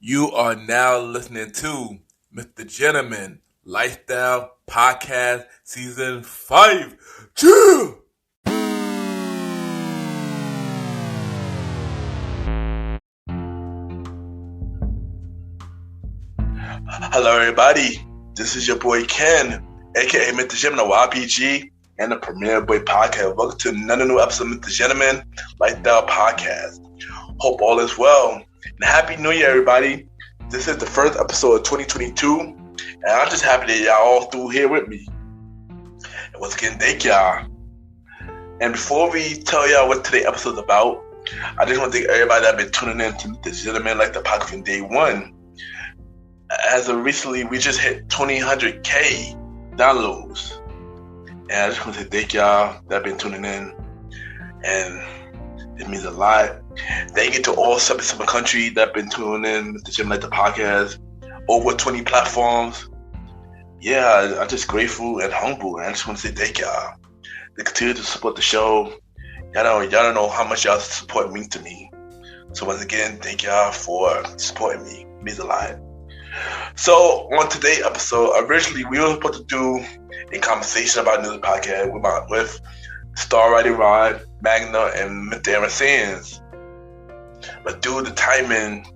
You are now listening to Mr. Gentleman Lifestyle Podcast Season 5. Chill! Hello, everybody. This is your boy Ken, aka Mr. Gentleman YPG, and the Premier Boy Podcast. Welcome to another new episode of Mr. Gentleman Lifestyle Podcast. Hope all is well. And Happy New Year, everybody. This is the first episode of 2022, and I'm just happy that y'all all through here with me. And once again, thank y'all. And before we tell y'all what today's episode is about, I just want to thank everybody that been tuning in to Mr. Gentleman Lifestyle Podcast from day one. As of recently, we just hit 200K downloads. And I just want to thank y'all that been tuning in. And it means a lot. Thank you to all 77 countries that been tuning in with the Gym Like the Podcast. Over 20 platforms. Yeah, I'm just grateful and humble. And I just want to say thank y'all. They continue to support the show. Y'all don't know how much y'all support means to me. So once again, thank y'all for supporting me. It means a lot. So on today's episode, originally we were supposed to do a conversation about music podcast with Star Riding Rod, Magna, and Mr. Aaron Sands. But due to the timing,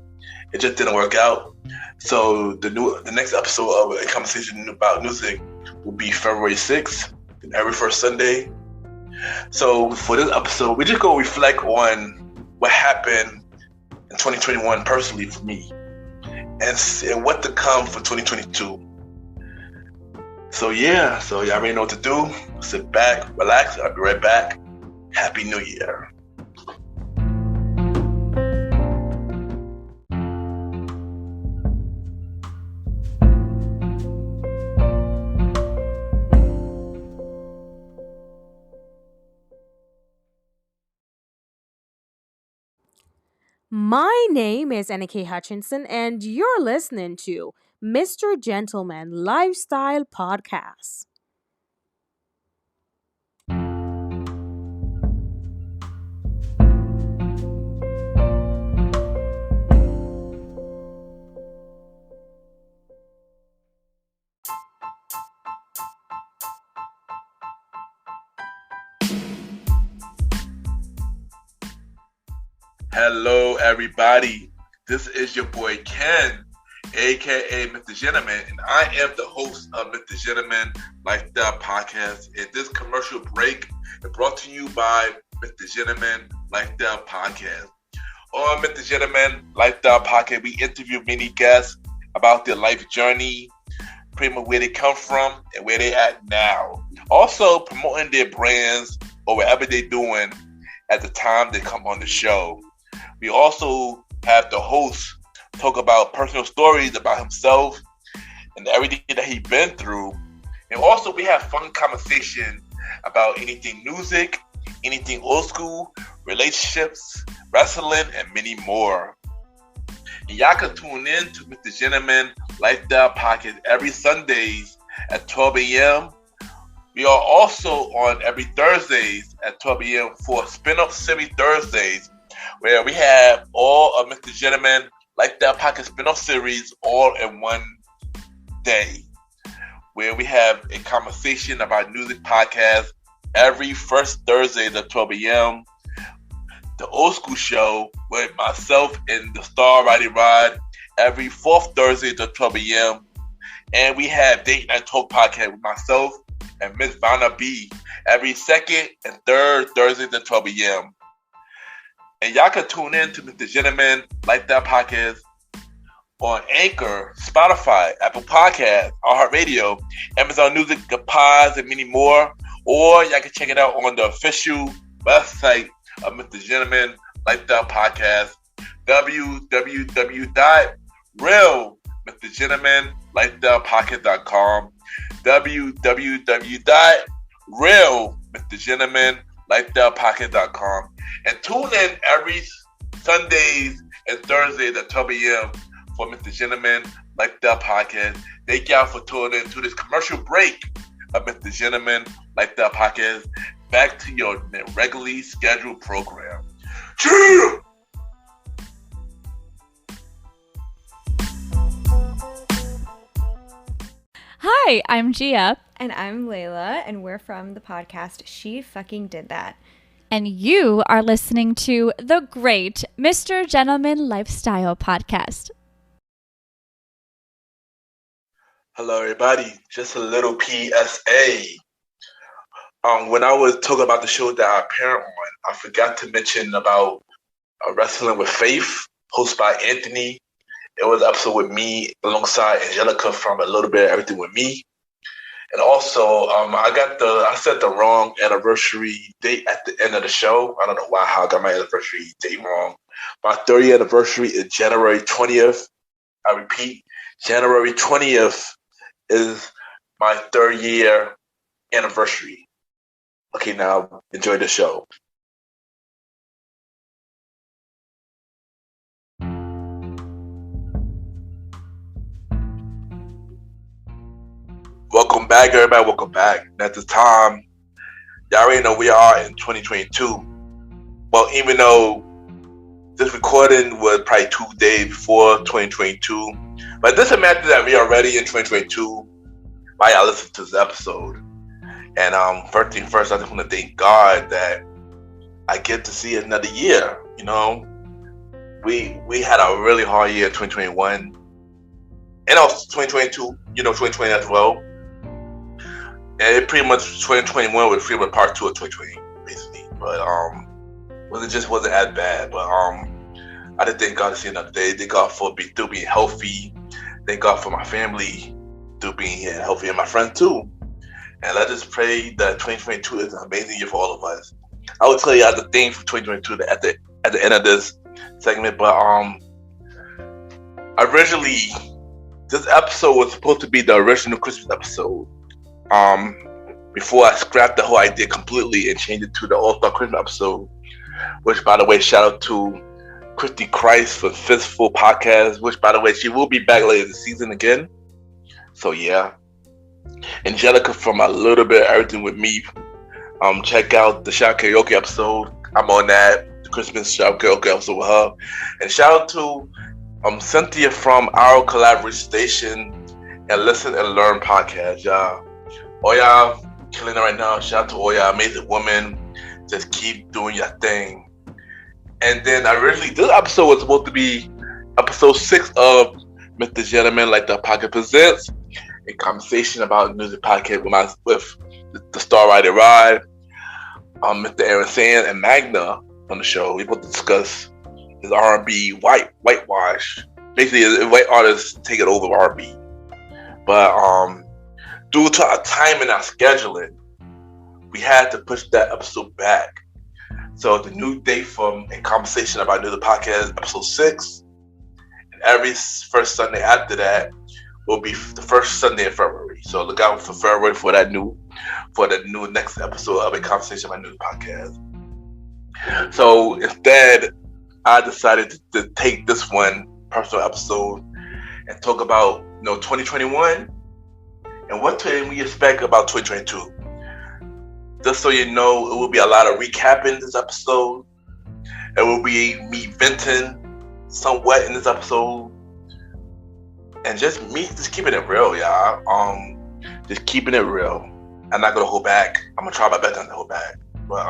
it just didn't work out. So the next episode of a conversation about music will be February 6th, every first Sunday. So for this episode, we just go reflect on what happened in 2021 personally for me. And what to come for 2022. So y'all already know what to do. Sit back, relax, I'll be right back. Happy New Year. My name is Annika Hutchinson, and you're listening to Mr. Gentleman Lifestyle Podcast. Hello, everybody. This is your boy Ken, aka Mr. Gentleman, and I am the host of Mr. Gentleman Lifestyle Podcast. And this commercial break is brought to you by Mr. Gentleman Lifestyle Podcast. On Mr. Gentleman Lifestyle Podcast, we interview many guests about their life journey, pretty much where they come from and where they at now. Also promoting their brands or whatever they're doing at the time they come on the show. We also have the host talk about personal stories about himself and everything that he's been through. And also we have fun conversation about anything music, anything old school, relationships, wrestling, and many more. And y'all can tune in to Mr. Gentleman Lifestyle Podcast every Sundays at 12 a.m. We are also on every Thursdays at 12 a.m. for Spin-Off Series Thursdays, where we have all of Mr. Gentleman Lifestyle Podcast spin-off series all in one day, where we have a conversation about music podcast every first Thursday at 12 a.m. The Old School Show with myself and the Star Riding Rod every fourth Thursday at 12 a.m. And we have Date Night Talk Podcast with myself and Miss Vanna B every second and third Thursdays at 12 a.m. And y'all can tune in to Mr. Gentleman Lifestyle Podcast on Anchor, Spotify, Apple Podcasts, iHeartRadio, Amazon Music, Pods, and many more. Or y'all can check it out on the official website of Mr. Gentleman Lifestyle Podcast, www.realmrgentlemanlifestylepodcast.com, www.realmrgentlemanlifestylepodcast.com. And tune in every Sundays and Thursdays at 12 a.m. for Mr. Gentleman Lifestyle Podcast. Thank y'all for tuning in to this commercial break of Mr. Gentleman Lifestyle Podcast. Back to your regularly scheduled program. Cheer! Hi, I'm Gia. And I'm Layla, and we're from the podcast She Fucking Did That. And you are listening to the great Mr. Gentleman Lifestyle Podcast. Hello, everybody. Just a little PSA. When I was talking about the show that I appeared on, I forgot to mention about Wrestling with Faith, hosted by Anthony. It was an episode with me alongside Angelica from A Little Bit of Everything With Me. And also, I set the wrong anniversary date at the end of the show. I don't know how I got my anniversary date wrong. My 30th anniversary is January 20th. I repeat, January 20th is my 3rd year anniversary. Okay, now enjoy the show. Welcome back, everybody. Welcome back. At this time, y'all already know we are in 2022. Well, even though this recording was probably 2 days before 2022, but it doesn't matter that we are already in 2022 while y'all listen to this episode. And first thing first, I just want to thank God that I get to see another year. You know, we had a really hard year in 2021, and also 2022. 2020 as well. And it pretty much 2021 was pretty much part 2 of 2020, basically. But it just wasn't as bad. But I did thank God to see another day. Thank God for still being healthy. Thank God for my family still being here healthy, and my friends too. And let's just pray that 2022 is an amazing year for all of us. I will tell you the thing for 2022 at the end of this segment. But originally, this episode was supposed to be the original Christmas episode. Before I scrapped the whole idea completely and changed it to the All-Star Christmas episode, which, by the way, shout out to Christy Christ for Fistful Podcast, which, by the way, she will be back later this season again. So, yeah. Angelica from A Little Bit of Everything With Me. Check out the Shout Karaoke episode. I'm on that. The Christmas Shout Karaoke episode with her. And shout out to Cynthia from our collaboration station and Listen and Learn podcast, y'all. All y'all killing it right now. Shout out to all y'all amazing women. Just keep doing your thing. And then originally, this episode was supposed to be episode 6 of Mr. Gentleman Like the Pocket Presents, a conversation about music podcast with the Star Rider Ride, Mr. Aaron Sand and Magna on the show. We both discuss his R&B whitewash. Basically, white artists take it over R&B. But due to our time and our scheduling, we had to push that episode back. So the new date from A Conversation About Music Podcast, episode 6, and every first Sunday after that will be the first Sunday in February. So look out for February for the new next episode of A Conversation About Music Podcast. So instead, I decided to take this one personal episode and talk about 2021 and what can we expect about 2022. Just so you know, it will be a lot of recapping this episode. It will be me venting somewhat in this episode. And just keeping it real, y'all. Just keeping it real. I'm not gonna hold back. I'm gonna try my best not to hold back. But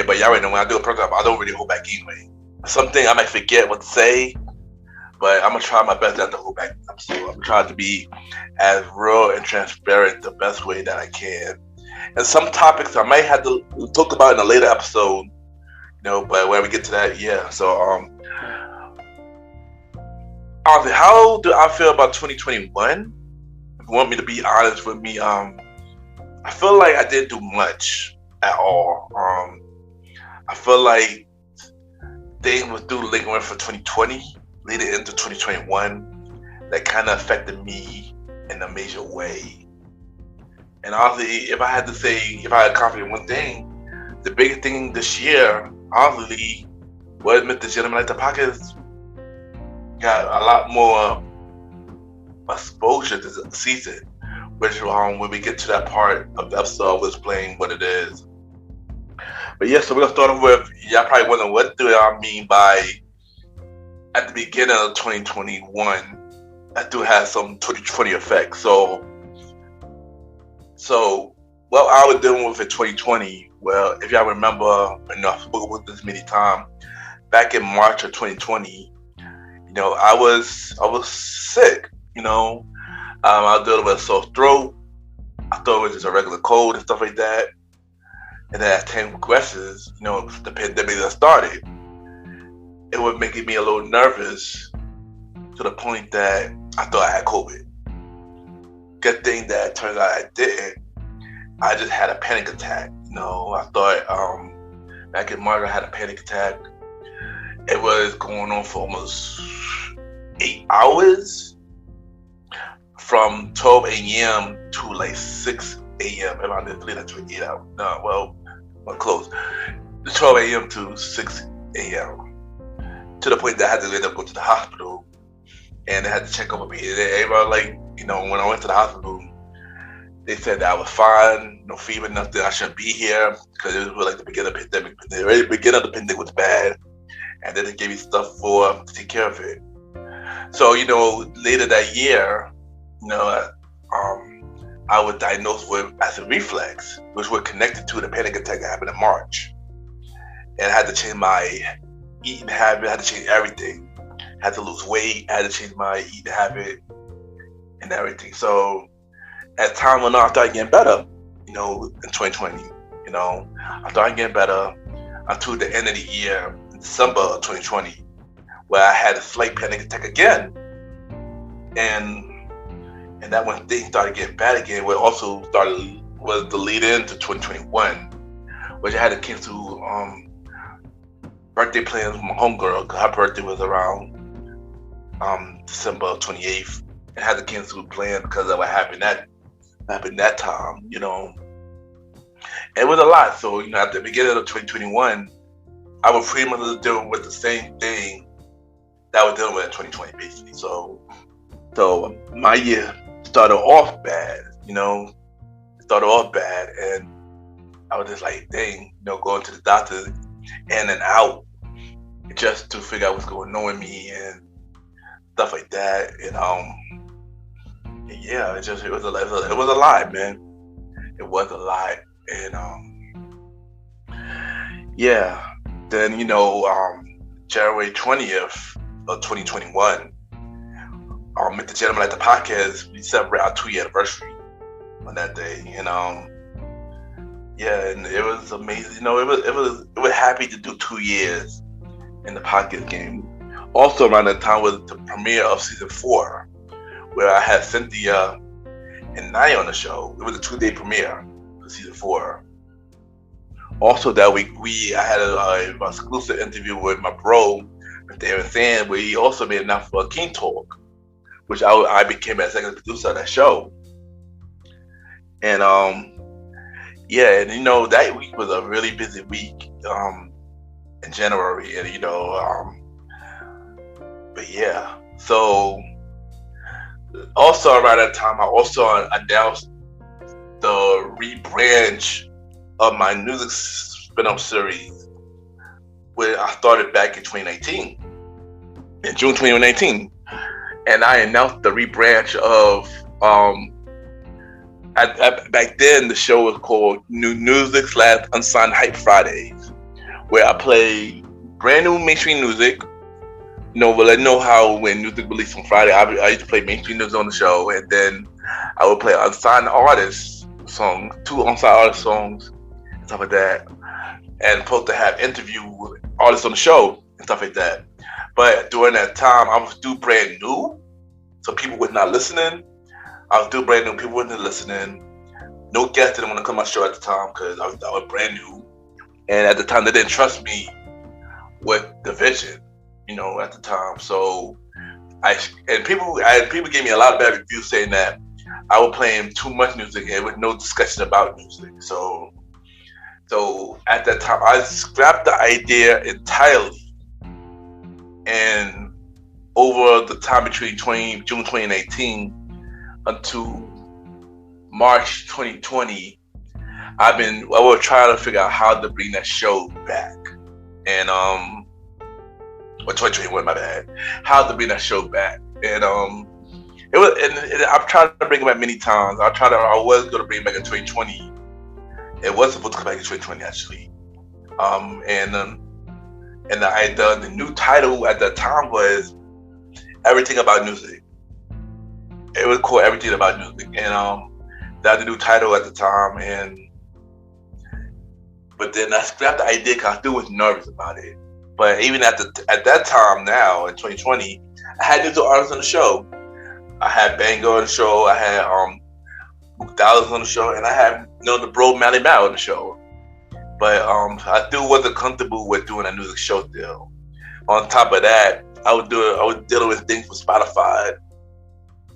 but y'all already know when I do a program, I don't really hold back anyway. Something I might forget what to say, but I'm gonna try my best not to hold back. So I'm trying to be as real and transparent the best way that I can. And some topics I might have to talk about in a later episode, but when we get to that, yeah. So honestly, how do I feel about 2021? If you want me to be honest with me, I feel like I didn't do much at all. I feel like things was due lingering for 2020, leading into 2021, that kind of affected me in a major way. And honestly, if I had confidence in one thing, the biggest thing this year, honestly, was Mr. Gentleman Like the Podcast got a lot more exposure this season, which when we get to that part of the episode, we'll explain what it is. But yeah, so we're gonna start off with, y'all probably wondering what do y'all mean by at the beginning of 2021, I do have some 2020 effects. So what I was dealing with in 2020, well, if y'all remember, I've spoken with this many times, back in March of 2020, I was sick, I was dealing with a sore throat. I thought it was just a regular cold and stuff like that. And then as time progresses, the pandemic that started, it was making me a little nervous to the point that I thought I had COVID. Good thing that it turns out I didn't. I just had a panic attack. I thought back in March I had a panic attack. It was going on for almost 8 hours, from 12 a.m. to like 6 a.m. If I didn't believe that to 8 hours. No, well, close. 12 a.m. to 6 a.m. To the point that I had to end up going to the hospital, and they had to check up on me. And everybody, when I went to the hospital, they said that I was fine, no fever, nothing. I shouldn't be here because it was like the beginning of the pandemic. The beginning of the pandemic was bad, and then they gave me stuff to take care of it. So, later that year, I was diagnosed with acid reflux, which was connected to the panic attack that happened in March. And I had to change my eating habit, I had to change everything. I had to lose weight, I had to change my eating habit and everything. So as time went on, I started getting better, in 2020. I started getting better until the end of the year, in December of 2020, where I had a slight panic attack again. And that when things started getting bad again, what also was the lead into 2021, which I had to cancel birthday plans with my homegirl. Her birthday was around December 28th. I had to cancel plans because of what happened that time, It was a lot. So, at the beginning of 2021, I was pretty much dealing with the same thing that I was dealing with in 2020, basically. So my year started off bad, and I was just like, dang, going to the doctor in and out just to figure out what's going on with me and stuff like that. Yeah, it was a lot, man. It was a lot, and yeah. Then January 20th of 2021. Mr. Gentleman at the podcast, we celebrate our 2-year anniversary on that day, and and it was amazing. It was happy to do 2 years in the podcast game. Also around that time was the premiere of season 4, where I had Cynthia and Naya on the show. It was a 2-day premiere for season 4. Also that week, I had an exclusive interview with my bro, Mr. Aaron Sand, where he also made enough for a King Talk, which I became an executive producer of that show. And that week was a really busy week in January, and but yeah. So also around that time, I also announced the rebranch of my music spin-off series, where I started back in 2019, in June 2019. And I announced the rebranch of, back then the show was called New Music / Unsigned Hype Fridays, where I play brand new mainstream music. Well, I know how when music released on Friday, I used to play mainstream music on the show, and then I would play unsigned artist songs, 2 unsigned artist songs, and stuff like that, and supposed to have interview with artists on the show and stuff like that. But during that time, I was still brand new, so people were not listening. I was still brand new, people weren't listening. No guests didn't want to come on my show at the time because I was brand new. And at the time, they didn't trust me with the vision, at the time. So people gave me a lot of bad reviews saying that I was playing too much music and with no discussion about music. So at that time, I scrapped the idea entirely. And over the time between June 2018 until March 2020, I was trying to figure out how to bring that show back. And 2021, my bad. How to bring that show back. And It was, and I've tried to bring it back many times. I was going to bring it back in 2020. It was supposed to come back in 2020 actually. The new title at that time was Everything About Music. It was called Everything About Music, and that was the new title at the time. But then I scrapped the idea because I still was nervous about it. But even at that time now in 2020, I had music artists on the show. I had Bango on the show. I had Mook Dollars on the show, and I had the bro Mally Mal on the show. But I still wasn't comfortable with doing a music show still. On top of that, I was dealing with things for Spotify.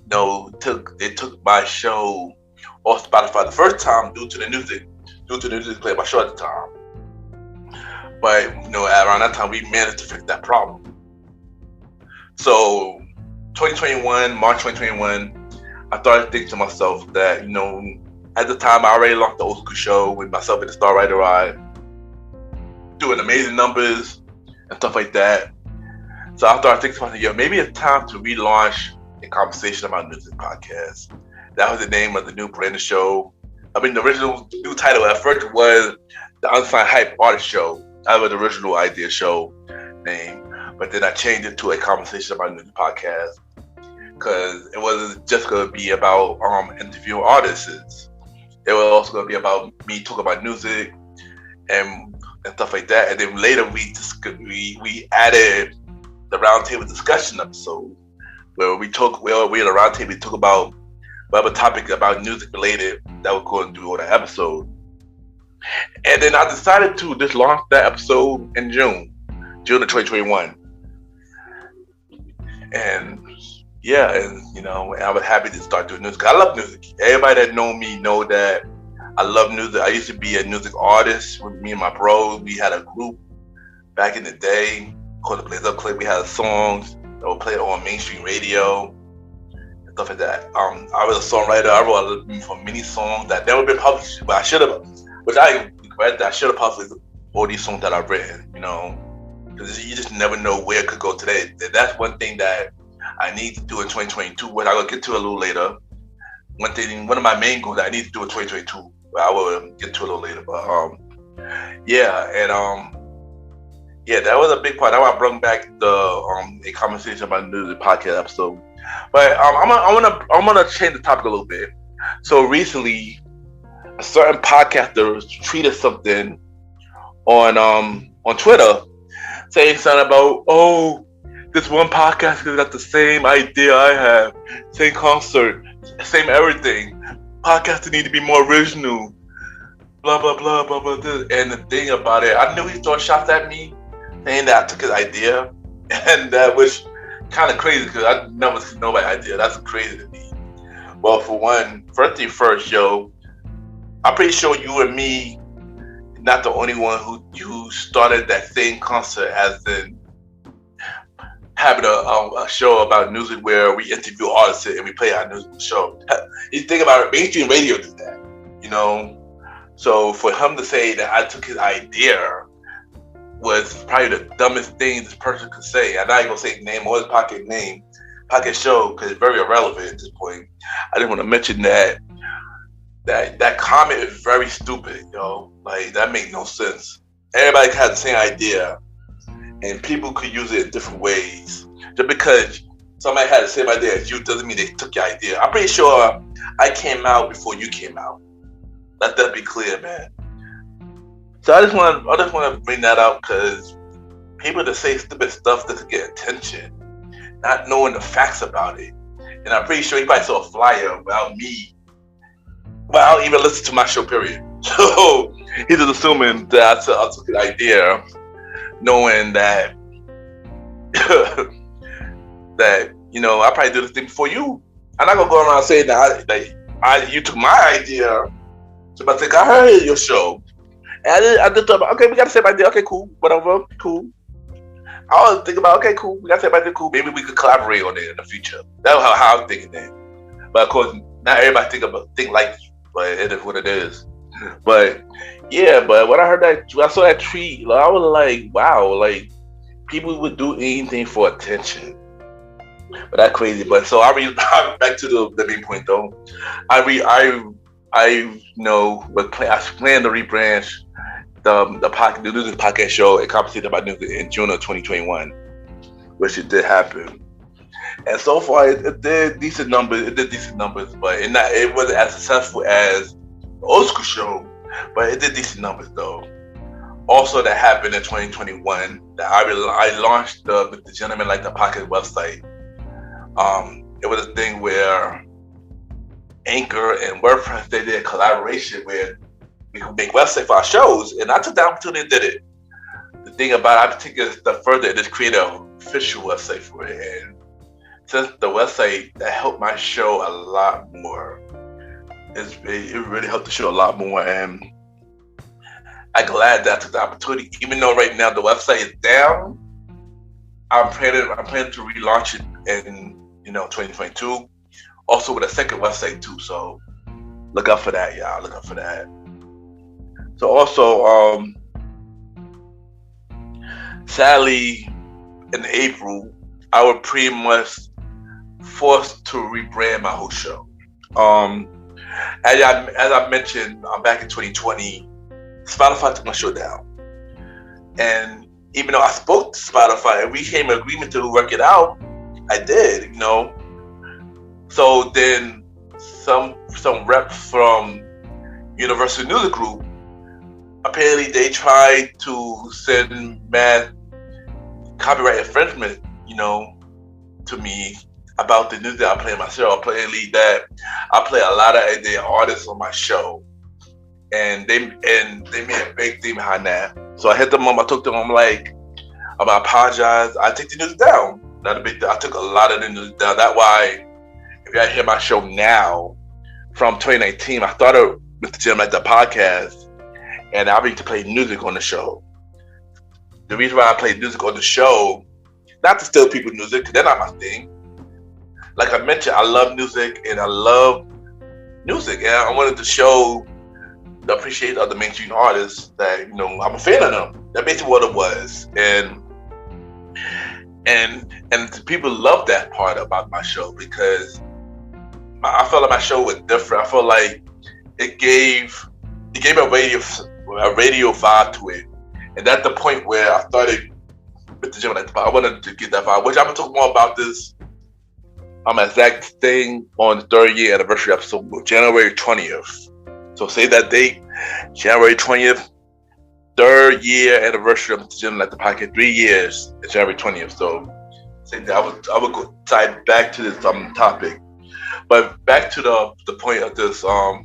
They took my show off Spotify the first time due to the music played my show at the time. But around that time we managed to fix that problem. So 2021, March 2021, I started thinking to myself that, at the time I already launched the Old School Show with myself and the Star Rider Ride, doing amazing numbers and stuff like that. So I started thinking to myself, maybe it's time to relaunch a Conversation About Music podcast. That was the name of the new brand of show. I mean, the original new title at first was the Unsigned Hype Artist Show. That was the original idea show name. But then I changed it to a Conversation About Music podcast because it wasn't just going to be about interviewing artists. It was also going to be about me talking about music and stuff like that. And then later we added the roundtable discussion episode where we had a roundtable to talk about whatever topic about music related that we're going to do on the episode. And then I decided to just launch that episode in June of 2021. And I was happy to start doing music. I love music. Everybody that know me know that I love music. I used to be a music artist with me and my bros. We had a group back in the day called the Blaze Up Click. We had songs that were played on mainstream radio and stuff like that. I was a songwriter. I wrote for many songs that never been published, but I should have. I should have published all these songs that I've written. Because you just never know where it could go today. That's one thing that I need to do in 2022, which I'm gonna get to a little later. One of my main goals that I need to do in 2022, but I will get to a little later. But that was a big part. I want to bring back a Conversation About Music podcast episode. But I'm gonna change the topic a little bit. So recently, a certain podcaster tweeted something on Twitter, saying something about, this one podcast has got the same idea I have, same concert, same everything. Podcasts need to be more original. Blah blah blah blah blah. And the thing about it, I knew he throwing shots at me, saying that I took his idea, and that was kind of crazy because I never seen nobody's idea. That's crazy to me. Well, for one, first thing first, I'm pretty sure you and me not the only one who started that same concept, as in having a show about music where we interview artists and we play our music show. You think about it, mainstream radio did that, So for him to say that I took his idea was probably the dumbest thing this person could say. I'm not even gonna say his name or his pocket show, because it's very irrelevant at this point. I just want to mention that comment is very stupid, Like, that makes no sense. Everybody has the same idea, and people could use it in different ways. Just because somebody had the same idea as you doesn't mean they took your idea. I'm pretty sure I came out before you came out. Let that be clear, man. So I just want to bring that up because people that say stupid stuff doesn't get attention, not knowing the facts about it. And I'm pretty sure you probably saw a flyer about me, without even listening to my show, period. So he's just assuming that I took the idea, knowing that I probably did this thing before you. I'm not gonna go around saying that you took my idea. So I think I heard your show, and I just thought, okay, we got the same idea. Okay, cool, whatever, cool. I was thinking about, okay, cool, we got the same idea, cool. Maybe we could collaborate on it in the future. That's how I'm thinking that. But of course, not everybody think like you, but it is what it is. But yeah, but when I saw that tweet, I was like, wow, like people would do anything for attention. But that's crazy. But so back to the main point though. I I was planning to rebrand the music podcast show and conversation about music in June of 2021, which it did happen. And so far, it did decent numbers. It did decent numbers, but it wasn't as successful as the old school show. But it did decent numbers though. Also, that happened in 2021. That I launched the Gentleman Like the Podcast website. It was a thing where Anchor and WordPress, they did a collaboration where we could make websites for our shows, and I took the opportunity and did it. The thing about it, I took it a step further and just created an official website for it. And since the website, that helped my show a lot more. It really helped the show a lot more, and I'm glad that I took the opportunity. Even though right now the website is down, I'm planning to relaunch it in 2022. Also with a second website too. So look out for that, y'all. Look out for that. So also, sadly, in April, I was pretty much forced to rebrand my whole show. As I mentioned, back in 2020. Spotify took my show down. And even though I spoke to Spotify and we came to an agreement to work it out, I did, So then some reps from Universal Music Group, apparently they tried to send mad copyright infringement, to me about the music I play on my show. Apparently that I play a lot of their artists on my show. And they made a big thing behind that. So I hit them up. I took them. I'm like, I apologize. I take the news down. Not a big deal. I took a lot of the news down. That's why, if y'all hear my show now, from 2019, I started with the Gym at the podcast, and I began to play music on the show. The reason why I play music on the show, not to steal people's music, because they're not my thing. Like I mentioned, I love music, and I love music, and I wanted to show the appreciation of the mainstream artists that I'm a fan of them. That's basically what it was, and people love that part about my show because I felt like my show was different. I felt like it gave a radio vibe to it, and that's the point where I started with the Gym Like the Podcast. I wanted to get that vibe, which I'm gonna talk more about this exact thing on the 3rd year anniversary episode, January 20th. So save that date, January 20th, 3rd year anniversary of the Gym Like the Podcast, 3 years, it's January 20th. So say that I would go dive back to this topic. But back to the point of this, so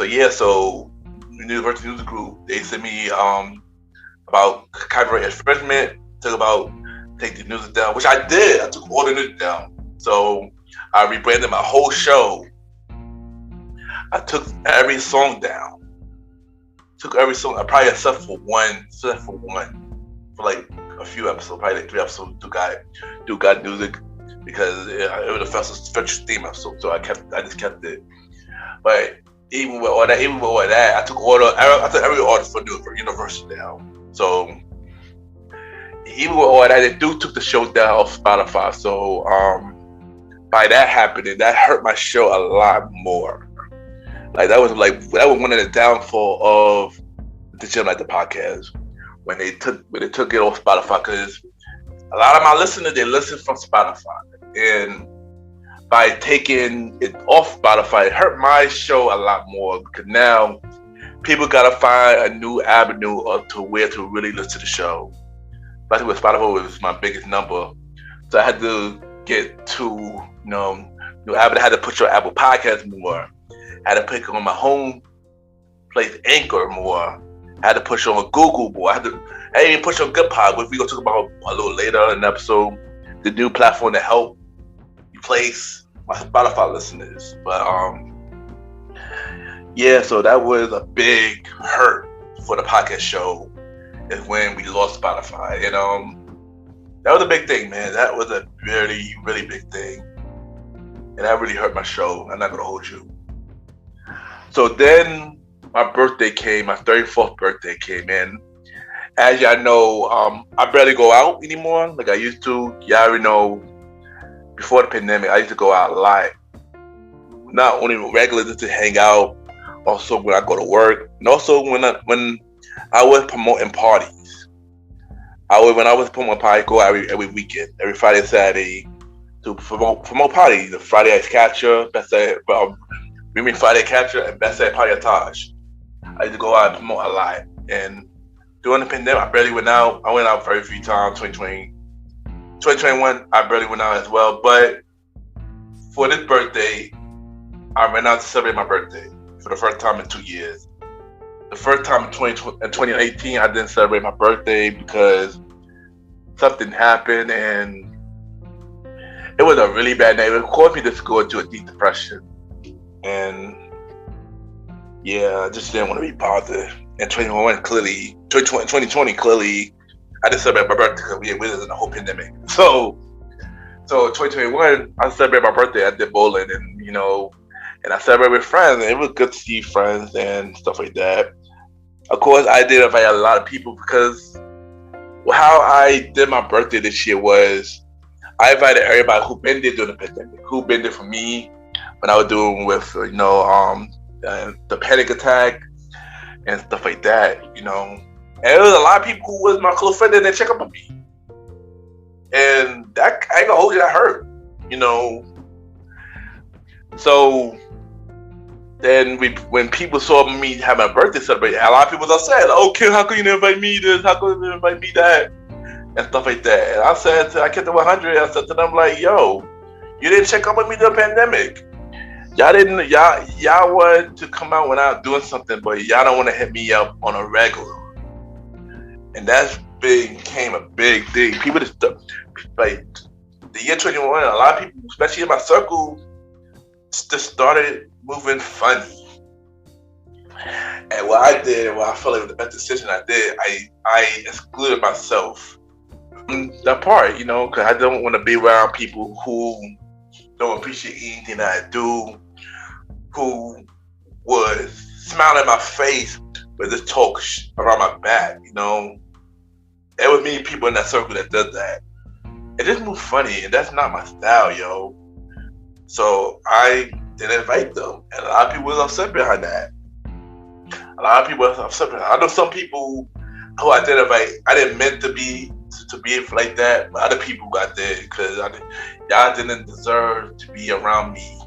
University Music Group, they sent me about copyright infringement, talk about take the music down, which I did. I took all the music down. So I rebranded my whole show. I took every song down. Took every song, I probably except for one, for like a few episodes, probably like 3 episodes. Do got music because it was a special theme episode, so I just kept it. But even with all that, I took every artist for Universal down. So even with all that, they took the show down off Spotify. So by that happening, that hurt my show a lot more. That was one of the downfall of the Gym Like the Podcast when they took it off Spotify, because a lot of my listeners, they listen from Spotify, and by taking it off Spotify, it hurt my show a lot more because now people gotta find a new avenue to where to really listen to the show. Especially with Spotify was my biggest number, so I had to get to new avenue. I had to put your Apple Podcast more. I had to pick on my home place Anchor more. I had to push on Google more. I didn't even push on GoodPod, which we're going to talk about a little later in the episode. The new platform to help replace my Spotify listeners. But so that was a big hurt for the podcast show, is when we lost Spotify. And that was a big thing, man. That was a really, really big thing. And that really hurt my show. I'm not going to hold you. So then my birthday came, my 34th birthday came in. As y'all know, I barely go out anymore like I used to. Y'all already know, before the pandemic, I used to go out a lot. Not only regularly just to hang out, also when I go to work, and also when I was promoting parties. When I was promoting parties, go every weekend, every Friday and Saturday to promote parties. The Friday Ice Catcher, Friday Catcher and Best Day Party Taj. I used to go out and promote a lot. And during the pandemic, I barely went out. I went out very few times. 2020, 2021, I barely went out as well. But for this birthday, I ran out to celebrate my birthday for the first time in 2 years. The first time in 2018, I didn't celebrate my birthday because something happened and it was a really bad night. It caused me to go into a deep depression. And yeah, I just didn't want to be bothered. And 2020, clearly, I didn't celebrate my birthday because we was in the whole pandemic. So 2021, I celebrated my birthday. I did bowling and, and I celebrated with friends. And it was good to see friends and stuff like that. Of course, I did invite a lot of people because how I did my birthday this year was I invited everybody who been there during the pandemic, who been there for me when I was doing with, the panic attack and stuff like that, And there was a lot of people who was my close friend and they check up on me. And that, I ain't gonna hold you, that hurt, So then when people saw me having a birthday celebration, a lot of people was upset. Oh, Kim, how come you didn't invite me this? How come you didn't invite me that? And stuff like that. And I kept it 100. I said to them, like, yo, you didn't check up on me during the pandemic. Y'all wanted to come out when I was doing something, but y'all don't want to hit me up on a regular. And that became a big thing. People just, like, the year 21, a lot of people, especially in my circle, just started moving funny. And what I did, and what I felt like was the best decision I did, I excluded myself from that part, because I don't want to be around people who don't appreciate anything that I do, who would smile in my face but just talk around my back, There was many people in that circle that does that. It just moved funny, and that's not my style, yo. So I didn't invite them, and a lot of people was upset behind that. A lot of people was upset behind that. I know some people who I did invite, I didn't meant to be like that, but other people got there because y'all didn't deserve to be around me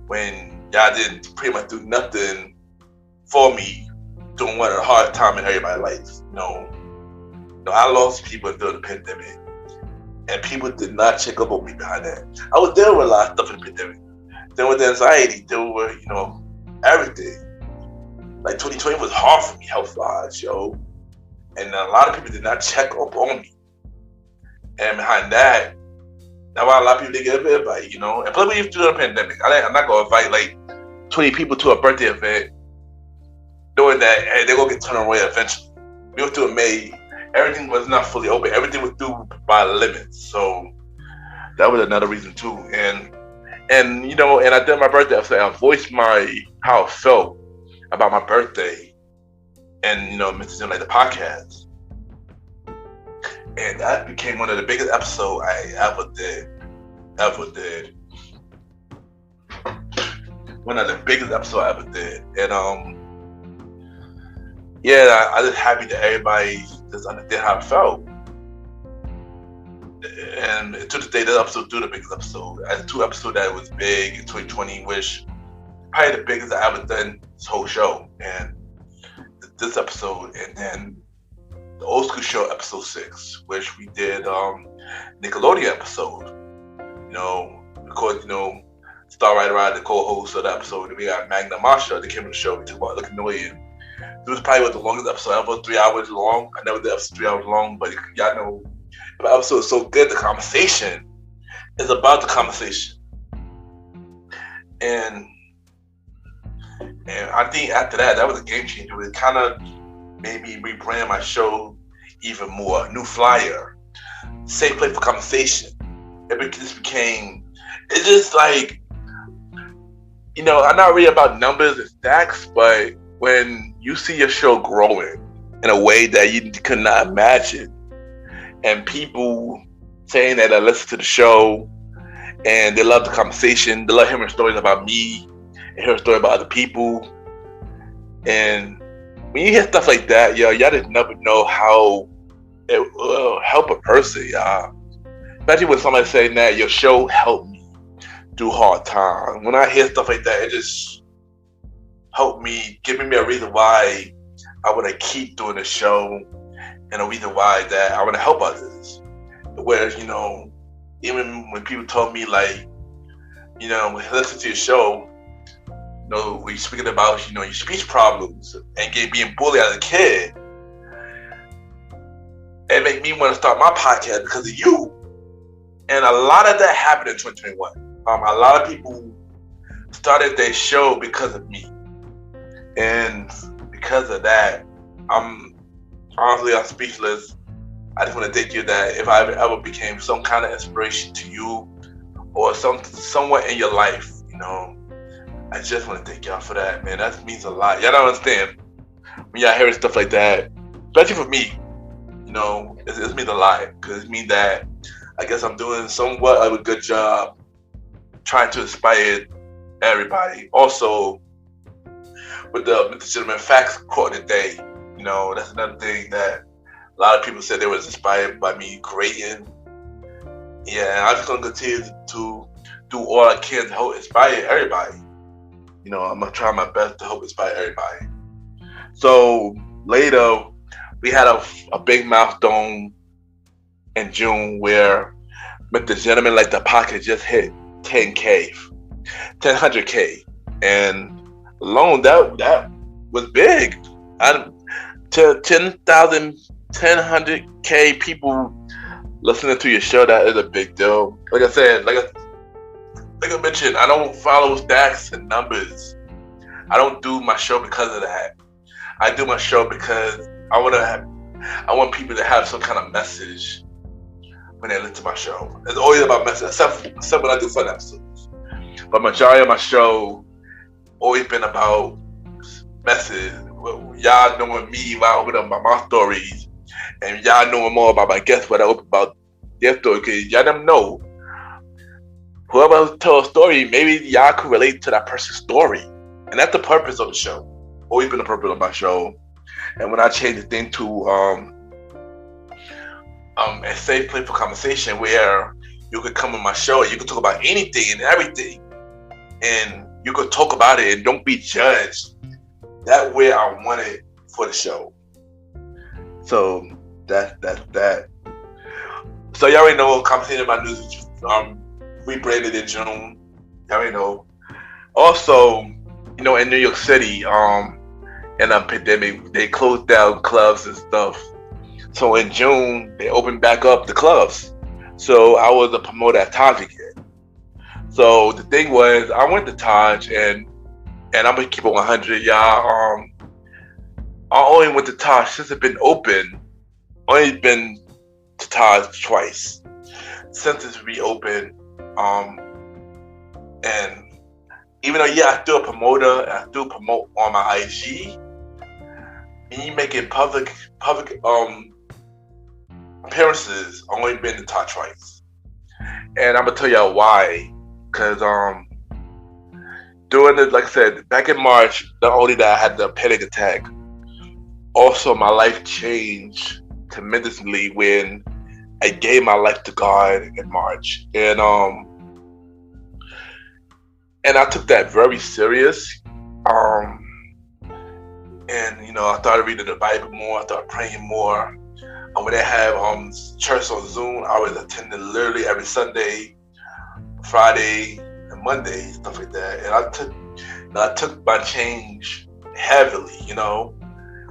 when y'all didn't pretty much do nothing for me during one of the hard time in everybody's life. I lost people during the pandemic, and people did not check up on me behind that. I was dealing with a lot of stuff in the pandemic. Dealing with anxiety, dealing with, everything. Like 2020 was hard for me health-wise, yo. And a lot of people did not check up on me. And behind that, that's why a lot of people didn't get an invite, And plus, we used to do the pandemic. I'm not going to invite like 20 people to a birthday event doing that, and they're going to get turned away eventually. We went through in May. Everything was not fully open. Everything was through by limits. So that was another reason too. And I did my birthday. I voiced how I felt about my birthday, and Mr. Jim, like the podcast, and that became one of the biggest episodes I ever did. One of the biggest episodes I ever did, and I just happy that everybody just understood how I felt. And to this day, that episode do the biggest episode. I had 2 episodes that was big in 2020, which probably the biggest I ever done this whole show. And this episode, and then the old school show episode 6, which we did Nickelodeon episode. Because Star Rider Ride, the co-host of the episode, and we got Magna Marsha that came on the show. We talked about Nickelodeon. It was probably the longest episode ever, 3 hours long. I never did episode 3 hours long, but y'all know the episode is so good. The conversation is about the conversation, and I think after that was a game changer. It kind of made me rebrand my show even more. New flyer, safe place for conversation. It's just like, I'm not really about numbers and stacks, but when you see your show growing in a way that you could not imagine, and people saying that I listen to the show and they love the conversation. They love hearing stories about me and hearing stories about other people. And when you hear stuff like that, y'all just never know how it will help a person, y'all. Especially when somebody saying that your show helped me through hard times. When I hear stuff like that, it just helped me, giving me a reason why I want to keep doing the show, and a reason why that I want to help others. Whereas, even when people told me like, listen to your show, we're speaking about, your speech problems and being bullied as a kid, it made me want to start my podcast because of you. And a lot of that happened in 2021. A lot of people started their show because of me. And because of that, I'm speechless. I just want to thank you that if I ever became some kind of inspiration to you or someone in your life, I just want to thank y'all for that, man. That means a lot. Y'all don't understand when y'all hearing stuff like that, especially for me. It means a lot because it means that I guess I'm doing somewhat of a good job trying to inspire everybody. Also, with the Gentleman Facts quote today, that's another thing that a lot of people said they was inspired by me creating. Yeah, and I'm just gonna continue to do all I can to help inspire everybody. I'm gonna try my best to help inspire everybody. So later, we had a big milestone in June where with the Gentleman Like the Pocket just hit 100K, and alone that was big. 100K people listening to your show, that is a big deal. Like I said, like I mentioned, I don't follow stats and numbers. I don't do my show because of that. I do my show because I want people to have some kind of message when they listen to my show. It's always about message, except when I do fun episodes. But majority of my show always been about message. Y'all knowing me while I open up my stories, and y'all knowing more about my guests when I open about their story, because y'all never know. Whoever tells a story, maybe y'all could relate to that person's story. And that's the purpose of the show. Always been the purpose of my show. And when I changed the thing to a safe place for conversation where you could come on my show and you could talk about anything and everything, and you could talk about it and don't be judged. That's where I want it for the show. So that's that. So y'all already know Conversation About News rebranded in June. Y'all already know. Also, in New York City, in a pandemic, they closed down clubs and stuff. So in June, they opened back up the clubs. So I was a promoter at Taj again. So the thing was, I went to Taj, and I'm gonna keep it 100, y'all. I only went to Taj since it's been open. Only been to Taj twice since it's reopened. And even though I still a promoter, I still promote on my IG. And you making public appearances, I only been to Taj twice. And I'm gonna tell y'all why. Cause during the, like I said, back in March, not only that I had the panic attack, also my life changed tremendously when I gave my life to God in March. And I took that very serious. And I started reading the Bible more, I started praying more. And when they have church on Zoom, I was attending literally every Sunday, Friday, and Monday, stuff like that. And I took my change heavily,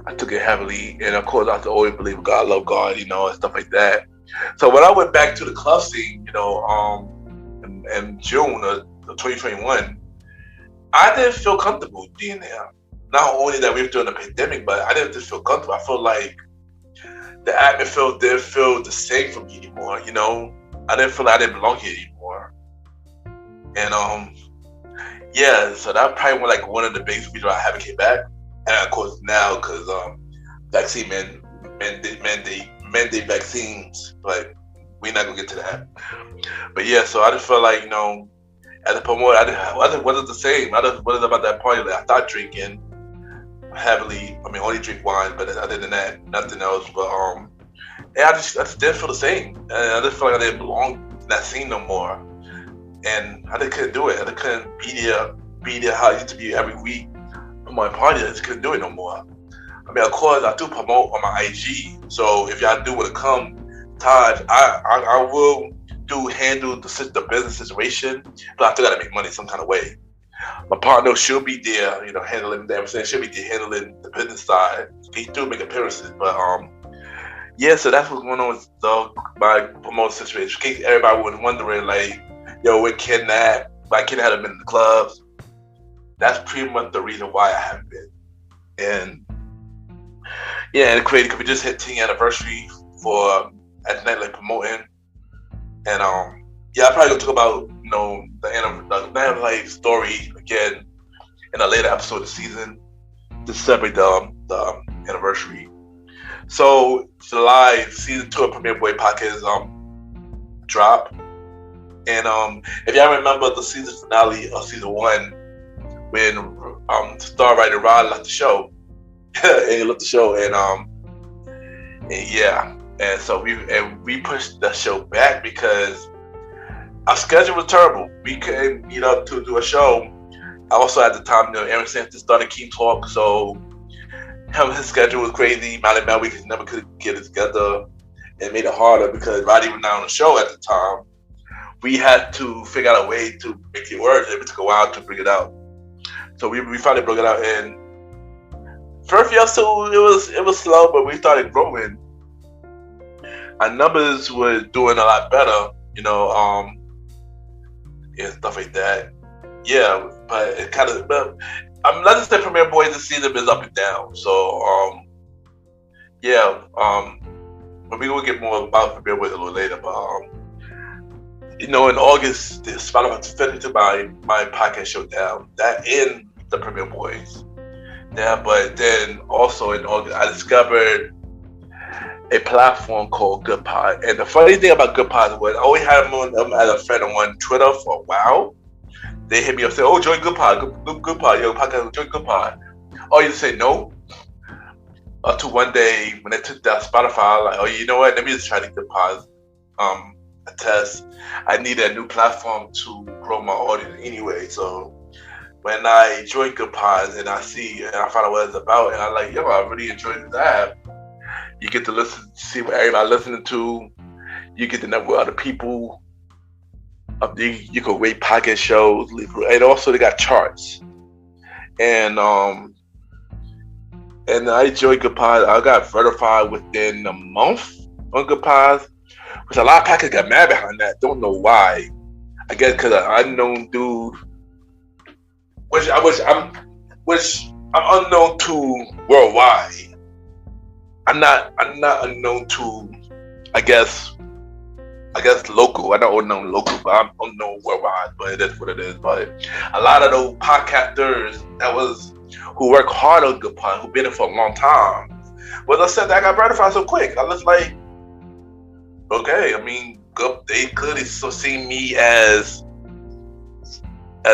I took it heavily. And of course, I always believe God, love God, and stuff like that. So when I went back to the club scene, in June of 2021, I didn't feel comfortable being there. Not only that we were doing a pandemic, but I didn't just feel comfortable. I felt like the atmosphere didn't feel the same for me anymore, I didn't feel like I didn't belong here anymore. And so that probably was like one of the biggest reasons I haven't came back. And of course now, because vaccine mandate vaccines, but we're not gonna get to that. But yeah, so I just felt like, as a promoter, I wasn't the same. What is about that party? Like, I started drinking heavily. I mean, only drink wine, but other than that, nothing else. But yeah, I just didn't feel the same, and I just felt like I didn't belong in that scene no more. And I just couldn't do it. I just couldn't be there how I used to be every week for my party. I just couldn't do it no more. I mean, of course, I do promote on my IG. So if y'all do want to come, Taj, I will handle the business situation, but I still gotta make money some kind of way. My partner, she'll be there, handling everything. She'll be there handling the business side. He do make appearances, but yeah. So that's what's going on with my promotion situation. In case everybody was wondering, like, yo, we're kidnapped. My kid hadn't been in the clubs. That's pretty much the reason why I haven't been. And yeah, and Creative, we just hit 10th anniversary for at the night like promoting. And yeah, I'm probably gonna talk about the night of life story again in a later episode of the season to celebrate the anniversary. So July season 2 of Premier Boy Podcast drop. And if y'all remember the season finale of season 1 when star writer Rod left the show. And he left the show and yeah. And so we pushed the show back because our schedule was terrible. We couldn't meet up to do a show. Also at the time, Aaron Sampson started King Talk, so his schedule was crazy. Molly Mel, we never could get it together. It made it harder because Roddy was not on the show at the time. We had to figure out a way to make it work. It took a while to bring it out. So we finally broke it out. And first year, so it was slow, but we started growing. Our numbers were doing a lot better, and stuff like that. Yeah, but it kind of, let's just say Premier Boys this season is up and down. So, yeah, but we're gonna get more about Premier Boys a little later. But, in August, the Spotify finished to my podcast show down. That in the Premier Boys. Yeah, but then also in August, I discovered a platform called Good Pod. And the funny thing about Good Pod was I always had them as a friend on Twitter for a while. They hit me up saying, "Oh, join Good Pod, Good Pod, yo, podcast, join Good Pod." Oh, you say no? Up to one day when they took that Spotify, I was like, "Oh, you know what? Let me just try to Good Pod a test." I needed a new platform to grow my audience anyway. So when I joined Good Pod and I found out what it's about, and I'm like, yo, I really enjoyed this app. You get to see what everybody's listening to. You get to know other people. You can rate podcast shows, and also they got charts. And I enjoyed Good Pod. I got verified within a month on Good Pod, which a lot of podcasts got mad behind that. Don't know why. I guess because an unknown dude, which I'm unknown to worldwide. I'm not unknown to, I guess local. I'm not unknown local, but I'm unknown worldwide. But it is what it is. But a lot of those podcasters who work hard on Good Pod, who've been in for a long time, well, I said that I got verified so quick. I was like, okay. I mean, they clearly see me as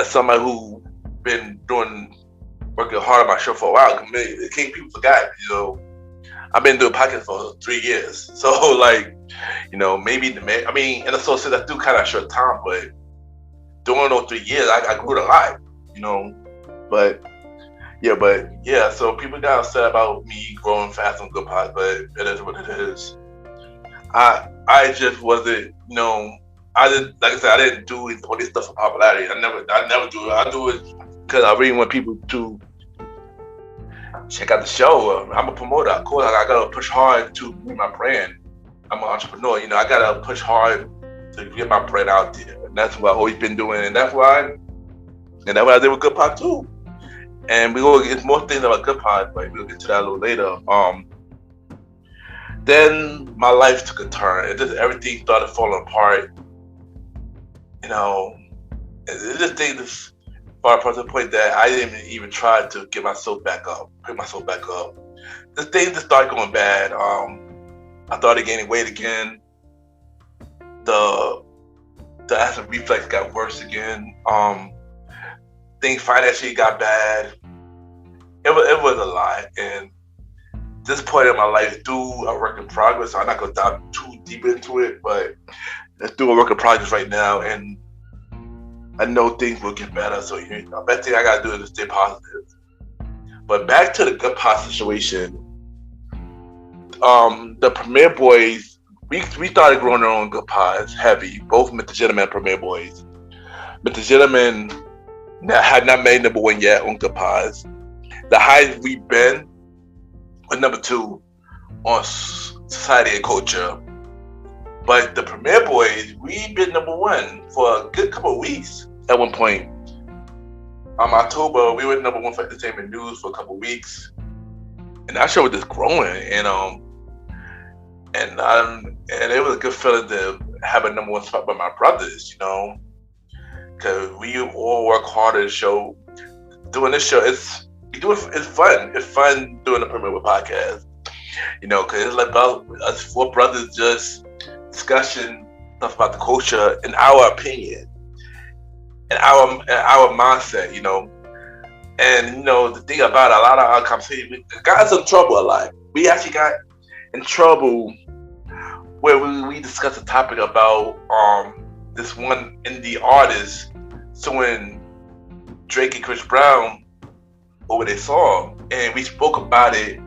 somebody who been working hard on my show for a while. People forgot, I've been doing podcasts for 3 years. So, maybe, and so that do kind of short time, but during those 3 years, I grew a lot, But yeah, so people got upset about me growing fast on Good Pod, but it is what it is. I just wasn't, I didn't do all this stuff for popularity. I never do it. I do it because I really want people to check out the show. I'm a promoter. Of course, I gotta push hard to get my brand. I'm an entrepreneur. I gotta push hard to get my brand out there, and that's what I've always been doing. And that's why I did with Good Pod too. And we will get more things about Good Pod, but we'll get to that a little later. Then my life took a turn. Everything started falling apart. This thing just far apart to the point that I didn't even try to get myself back up, pick myself back up. The thing just started going bad. I started gaining weight again. the acid reflux got worse again. Things financially got bad. It was a lot, and this point in my life is still a work in progress. So I'm not gonna dive too deep into it, but it's still a work in progress right now, and I know things will get better. So the best thing I gotta do is stay positive. But back to the good pot situation. The Premier Boys, we started growing our own good pods heavy. Both Mr. Gentleman and Premier Boys. Mr. Gentleman had not made number one yet on good pods. The highest we've been was number 2 on Society and Culture. But the Premier Boys, we've been number 1 for a good couple of weeks at one point. October, we were number 1 for entertainment news for a couple of weeks. And that show was just growing, and it was a good feeling to have a number 1 spot by my brothers, because we all work hard at the show. Doing this show, it's fun. It's fun doing the Premier podcast, because it's like about us 4 brothers just discussing stuff about the culture in our opinion, and our mindset, And the thing about a lot of our conversations, we got us in trouble a lot. We actually got in trouble where we discussed a topic about this one indie artist suing Drake and Chris Brown over their song, and we spoke about it.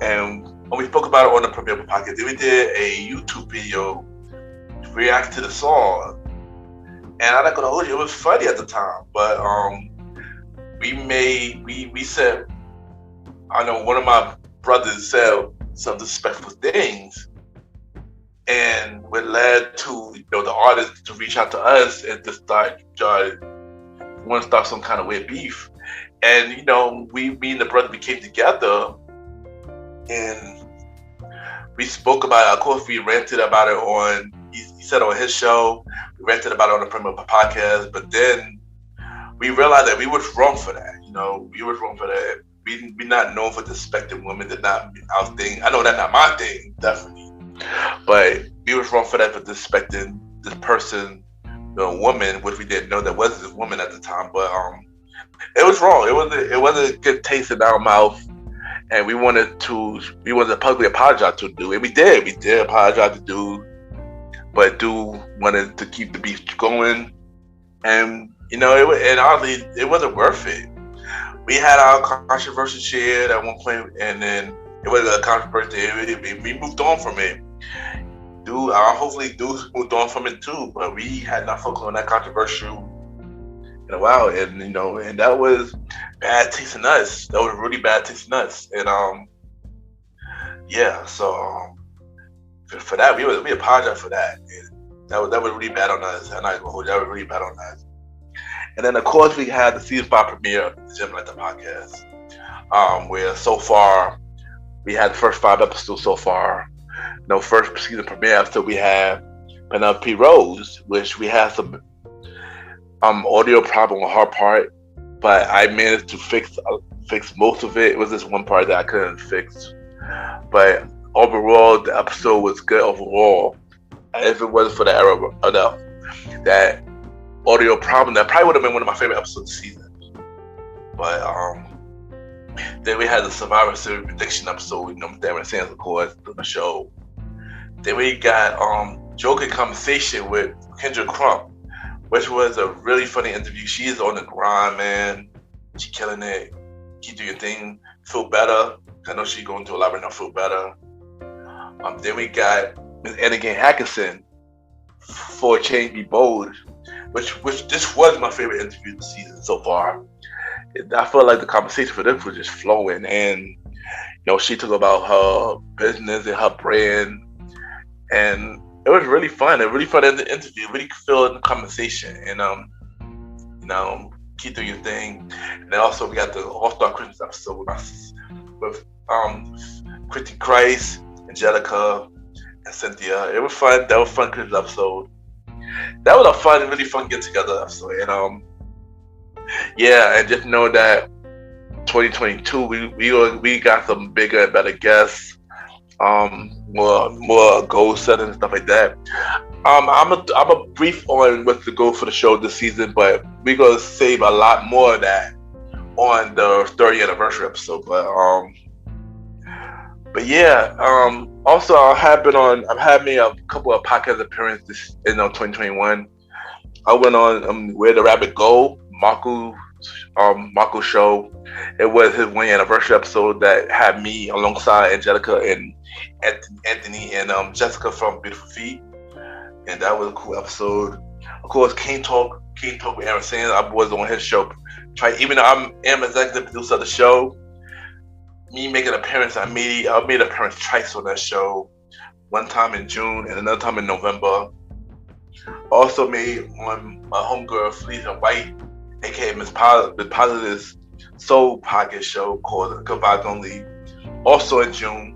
And when we spoke about it on the Premier podcast, then we did a YouTube video reacting to the song. And I'm not gonna hold you, it was funny at the time, but we said, I know one of my brothers said some disrespectful things, and it led to the artist to reach out to us and to start want to start some kind of weird beef. And me and the brother, we came together and we spoke about it. Of course, we ranted about it on. He said on his show. We ranted about it on the Premier podcast, but then we realized that we was wrong for that. We was wrong for that. We not known for disrespecting women. That not our thing. I know that's not my thing, definitely. But we was wrong for that, for disrespecting this person, woman, which we didn't know that was this woman at the time. But it was wrong. It wasn't a good taste in our mouth, and we wanted to publicly apologize to Dude, and we did. We did apologize to Dude, but Dude wanted to keep the beef going, and and honestly, it wasn't worth it. We had our controversy shared at one point, and then it was a controversy. We moved on from it. Dude, hopefully Dude moved on from it too, but we had not focused on that controversial in a while, and and that was bad taste in us. That was really bad taste in us, and so for that we apologize for that. And that was really bad on us. I'm not gonna hold you. That was really bad on us. And then of course we had the season 5 premiere of the Gym Like the podcast, where so far we had the first 5 episodes so far. First season premiere episode we had Penelope Rose, which we had some audio problem on her part, but I managed to fix most of it. It was this one part that I couldn't fix, but overall the episode was good overall. If it wasn't for the error of that audio problem, that probably would have been one of my favorite episodes this season. But then we had the Survivor Series prediction episode, Darren Sands, of course, on the show. Then we got Joker Conversation with Kendra Crump, which was a really funny interview. She is on the grind, man. She killing it. Keep doing your thing. Feel better. I know she's going through a lot right now. Feel better. Then we got Ms. Annigan Hackinson for Change Be Bold, which this was my favorite interview this season so far. I felt like the conversation for this was just flowing, and she talked about her business and her brand, and it was really fun. A really fun interview. Really feel the conversation, and keep doing your thing. And then also we got the All-Star Christmas episode with Christy Christ, Angelica, and Cynthia. It was fun. That was a fun Christmas episode. That was a really fun get together episode. And and just know that 2022 we got some bigger and better guests, more goal setting and stuff like that. I'm a brief on what's the goal for the show this season, but we're gonna save a lot more of that on the 30th anniversary episode. But yeah, also I've had me a couple of podcast appearances in 2021. I went on Where the Rabbit Go, Marco show. It was his 1 year anniversary episode that had me alongside Angelica and Anthony and Jessica from Beautiful Feet, and that was a cool episode. Of course, King Talk with Aaron Sands. I was on his show. Even though I'm executive producer of the show, me making an appearance, I made an appearance twice on that show. One time in June and another time in November. Also made on my homegirl Felicia White, aka Miss Positive's soul podcast show called Good Vibes Only, also in June.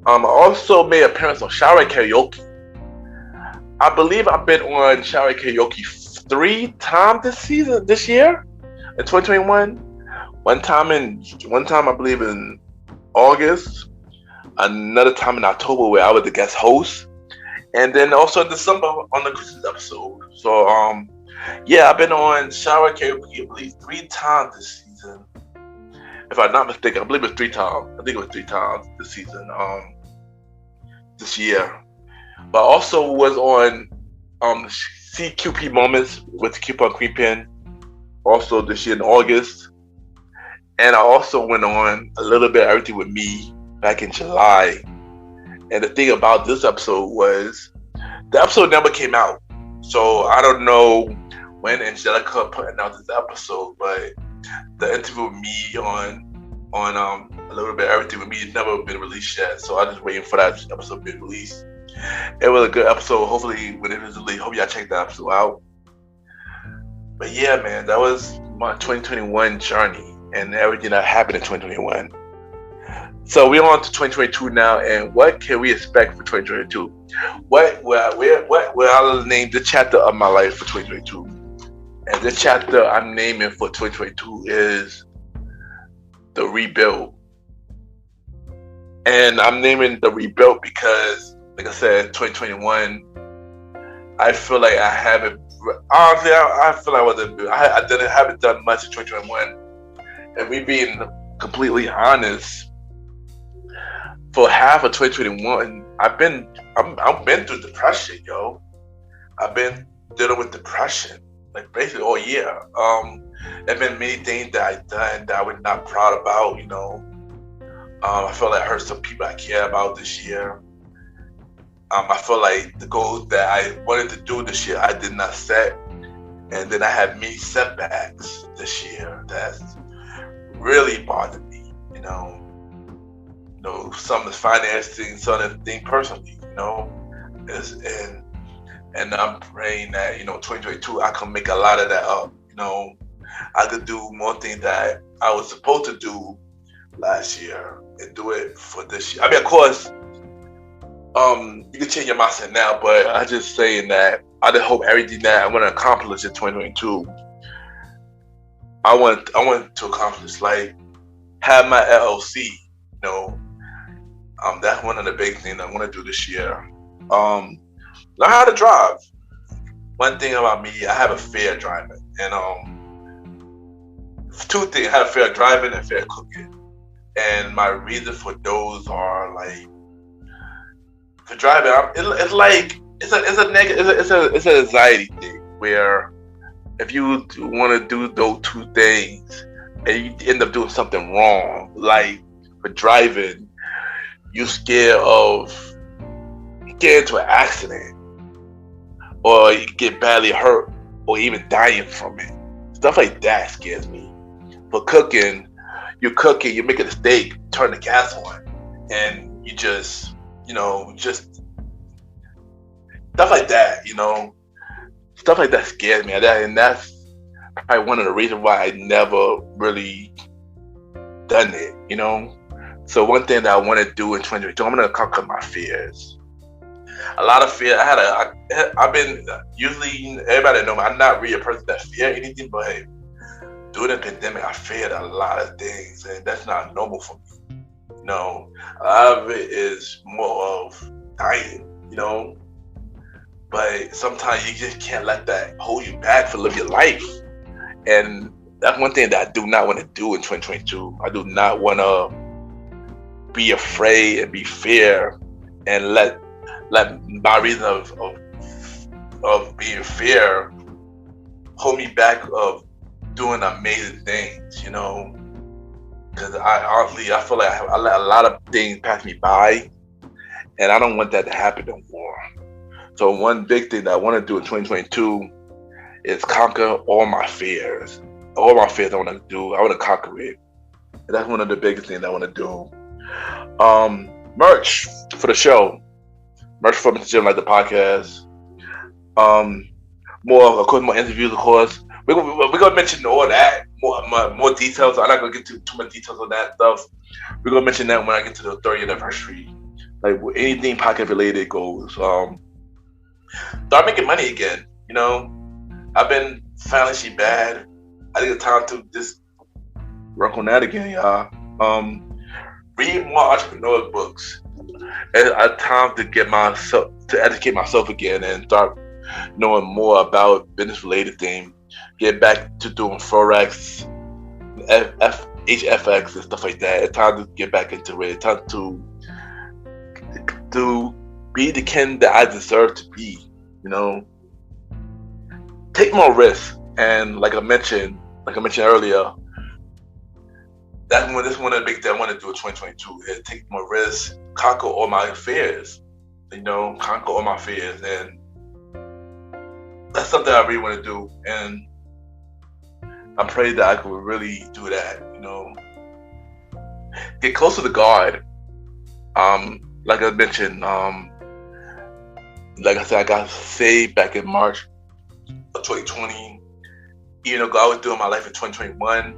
I also made an appearance on Shower Karaoke. I believe I've been on Shower Karaoke 3 times this year, in 2021. One time I believe in August, another time in October where I was the guest host, and then also in December on the Christmas episode. So yeah, I've been on Shower Karaoke, I believe 3 times this season. If I'm not mistaken, I believe it was 3 times. I think it was 3 times this season, this year. But I also was on CQP Moments with Coupon Creepin, also this year in August. And I also went on a little bit of Everything With Me back in July. And the thing about this episode was the episode never came out. So I don't know when Angelica putting out this episode, but the interview with me on a little bit of Everything With Me has never been released yet. So I'm just waiting for that episode to be released. It was a good episode. Hopefully when it is released, hope y'all check that episode out. But yeah, man, that was my 2021 journey and everything that happened in 2021. So we're on to 2022 now, and what can we expect for 2022? What I'll name the chapter of my life for 2022. And this chapter I'm naming for 2022 is The Rebuild. And I'm naming The Rebuild because, like I said, 2021, I feel like I haven't, honestly, I feel like I haven't done much in 2021. And me being completely honest, for half of 2021, I've been through depression, yo. I've been dealing with depression, like basically all year. There've been many things that I've done that I was not proud about, you know. I feel like I hurt some people I care about this year. I feel like the goals that I wanted to do this year, I did not set. And then I had many setbacks this year that's really bothered me, you know. Some is financing, some of the thing personally, you know. And I'm praying that, 2022, I can make a lot of that up, you know. I could do more things that I was supposed to do last year and do it for this year. I mean, of course, you can change your mindset now, but I just saying that I just hope everything that I want to accomplish in 2022, I want to accomplish, like have my LLC, you know. That's one of the big things I want to do this year. Learn how to drive. One thing about me, I have a fear of driving, and 2 things: I have a fear of driving and fear of cooking. And my reason for those are like, for driving, it's an anxiety thing where if you want to do those 2 things and you end up doing something wrong, like for driving, you're scared of getting into an accident or you get badly hurt or even dying from it. Stuff like that scares me. For cooking, you're making a steak, turn the gas on, and you just stuff like that, Stuff like that scares me. And that's probably one of the reasons why I never really done it, So one thing that I want to do in 2022, I'm going to conquer my fears. A lot of fear. I've been, usually, everybody know me, I'm not really a person that fear anything, but hey, during the pandemic, I feared a lot of things, and that's not normal for me. A lot of it is more of dying. you know. But sometimes you just can't let that hold you back for living your life. And that's one thing that I do not want to do in 2022. I do not want to be afraid and be fear and let my reason of being fear hold me back of doing amazing things, you know. Because I feel like I let a lot of things pass me by, and I don't want that to happen no more. So one big thing that I want to do in 2022 is conquer all my fears. All my fears I want to do. I want to conquer it. And that's one of the biggest things I want to do. Merch for the show. Merch for Mr. Jim, like the podcast. More, of course, more interviews, of course. We're gonna mention all that, more details. I'm not gonna get too much details on that stuff. We're gonna mention that when I get to the 30th anniversary. Like anything podcast related goes. Start making money again. You know, I've been financially bad. I think it's time to just work on that again, y'all. Read more entrepreneur books. And it's time to educate myself again and start knowing more about business related things. Get back to doing Forex, HFX and stuff like that. It's time to get back into it. It's time to be the kin that I deserve to be, you know. Take more risks. And like I mentioned earlier, that's one of the big things I want to do in 2022 is take more risks, conquer all my fears, you know, conquer all my fears. And that's something I really want to do. And I'm praying that I could really do that, you know. Get closer to God. Like I mentioned, like I said, I got saved back in March of 2020. Even though God was doing my life in 2021,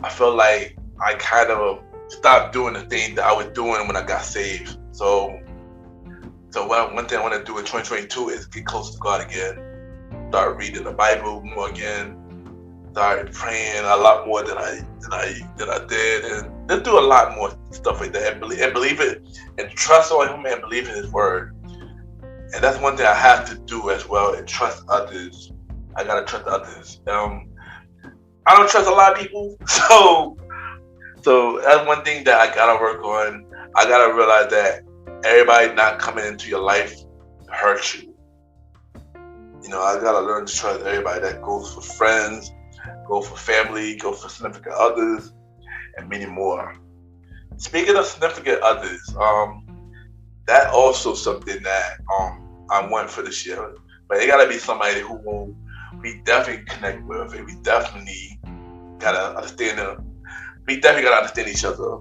I felt like I kind of stopped doing the thing that I was doing when I got saved. So one thing I want to do in 2022 is get closer to God again. Start reading the Bible more again. Start praying a lot more than I did, and just do a lot more stuff like that. And believe it, and trust on Him and believe in His word. And that's one thing I have to do as well. And trust others. I gotta trust others. I don't trust a lot of people, so that's one thing that I gotta work on. I gotta realize that everybody not coming into your life to hurt you. You know, I gotta learn to trust everybody. That goes for friends, go for family, go for significant others, and many more. Speaking of significant others, that also something that I want for this year. But it gotta be somebody who we definitely connect with, and we definitely gotta understand them. We definitely gotta understand each other.